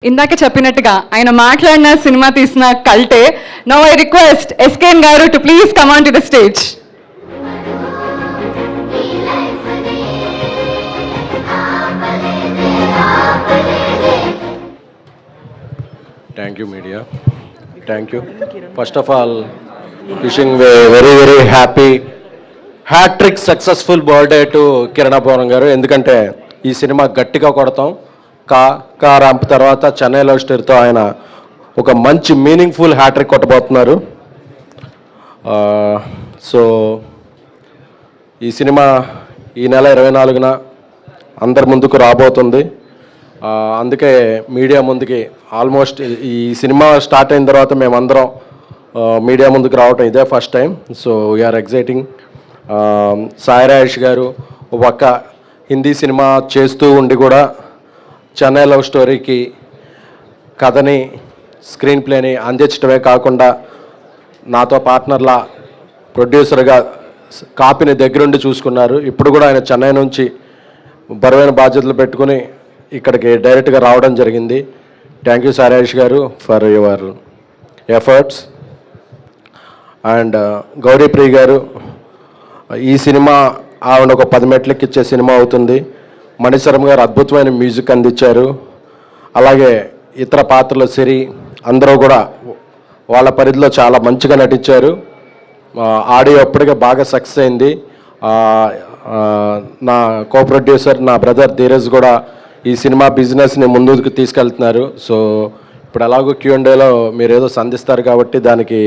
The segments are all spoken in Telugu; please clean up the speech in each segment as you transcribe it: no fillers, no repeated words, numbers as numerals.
ఇందాక చెప్పినట్టుగా ఆయన మాట్లాడిన సినిమా తీసిన కల్టే. నౌ ఐ రిక్వెస్ట్ ఎస్కేఎన్ గారు to please come on to the stage. Thank you, media. Thank you. First of all, wishing a very, very happy hat-trick successful birthday to Kiranapuram గారు. ఎందుకంటే ఈ సినిమా గట్టిగా కొడతాం. కా ర్యాంప్ తర్వాత చెన్నై లవ్ స్టోరీతో ఆయన ఒక మంచి మీనింగ్ఫుల్ హ్యాట్రిక్ కొట్టబోతున్నారు. సో ఈ సినిమా ఈ నెల 24న అందరి ముందుకు రాబోతుంది. అందుకే మీడియా ముందుకి ఆల్మోస్ట్ ఈ సినిమా స్టార్ట్ అయిన తర్వాత మేమందరం మీడియా ముందుకు రావటం ఇదే first time. So we're exciting. Sai Rajesh garu ఒక హిందీ సినిమా చేస్తూ ఉండి కూడా చెన్నై లవ్ స్టోరీకి కథని స్క్రీన్ ప్లేని అందించడమే కాకుండా నాతో పార్ట్నర్లా ప్రొడ్యూసర్గా కాపీని దగ్గరుండి చూసుకున్నారు. ఇప్పుడు కూడా ఆయన చెన్నై నుంచి బరువైన బాధ్యతలు పెట్టుకుని ఇక్కడికి డైరెక్ట్గా రావడం జరిగింది. థ్యాంక్ యూ సారేష్ గారు for your efforts. And Gouri Priya గారు, ఈ సినిమా ఆవిడ ఒక 10 మెట్లకి ఇచ్చే సినిమా అవుతుంది. మణిశర్మ గారు అద్భుతమైన మ్యూజిక్ అందించారు. అలాగే ఇతర పాత్రలు సిరి అందరూ కూడా వాళ్ళ పరిధిలో చాలా మంచిగా నటించారు. ఆడియో అప్పటికే బాగా సక్సెస్ అయింది. నా కో ప్రొడ్యూసర్ నా బ్రదర్ ధీరజ్ కూడా ఈ సినిమా బిజినెస్ని ముందుకు తీసుకెళ్తున్నారు. సో ఇప్పుడు ఎలాగో Q&Aలో మీరు ఏదో సంధిస్తారు కాబట్టి దానికి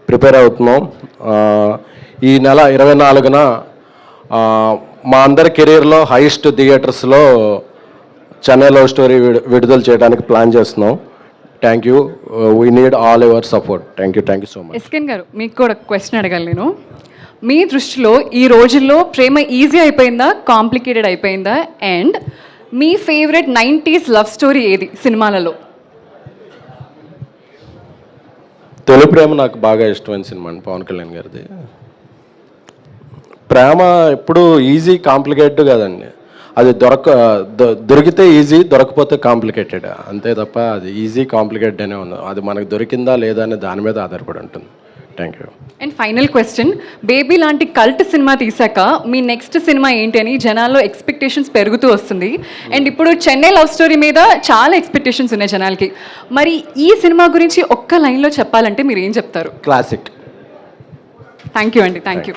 ప్రిపేర్ అవుతున్నాం. ఈ నెల 24న మా అందరి కెరీర్లో హైయెస్ట్ థియేటర్స్లో చెన్నై లవ్ స్టోరీ విడుదల చేయడానికి ప్లాన్ చేస్తున్నాం. Thank you. We need all your support. Thank you so much. ఎస్కేన్ గారు, మీకు కూడా క్వశ్చన్ అడగాలి నేను. మీ దృష్టిలో ఈ రోజుల్లో ప్రేమ ఈజీ అయిపోయిందా, కాంప్లికేటెడ్ అయిపోయిందా? And me favourite 90s love story ఏది సినిమాలలో? తొలి ప్రేమ నాకు బాగా ఇష్టమైన సినిమా అండి, పవన్ కళ్యాణ్ గారిది. ప్రేమ ఎప్పుడు ఈజీ కాంప్లికేటెడ్ కాదండి. అది దొరికితే ఈజీ, దొరకపోతే కాంప్లికేటెడ్, అంతే తప్ప అది ఈజీ కాంప్లికేటెడ్ అనే ఉంది. అది మనకు దొరికిందా లేదా అనే దాని మీద ఆధారపడి ఉంటుంది. Thank you. And final question, baby లాంటి కల్ట్ సినిమా తీసాక మీ నెక్స్ట్ సినిమా ఏంటి అని జనాల్లో ఎక్స్పెక్టేషన్స్ పెరుగుతూ వస్తుంది. అండ్ ఇప్పుడు చెన్నై లవ్ స్టోరీ మీద చాలా ఎక్స్పెక్టేషన్స్ ఉన్నాయి జనాలకి. మరి ఈ సినిమా గురించి ఒక్క లైన్లో చెప్పాలంటే మీరు ఏం చెప్తారు? క్లాసిక్. థ్యాంక్ యూ అండి. Thank you.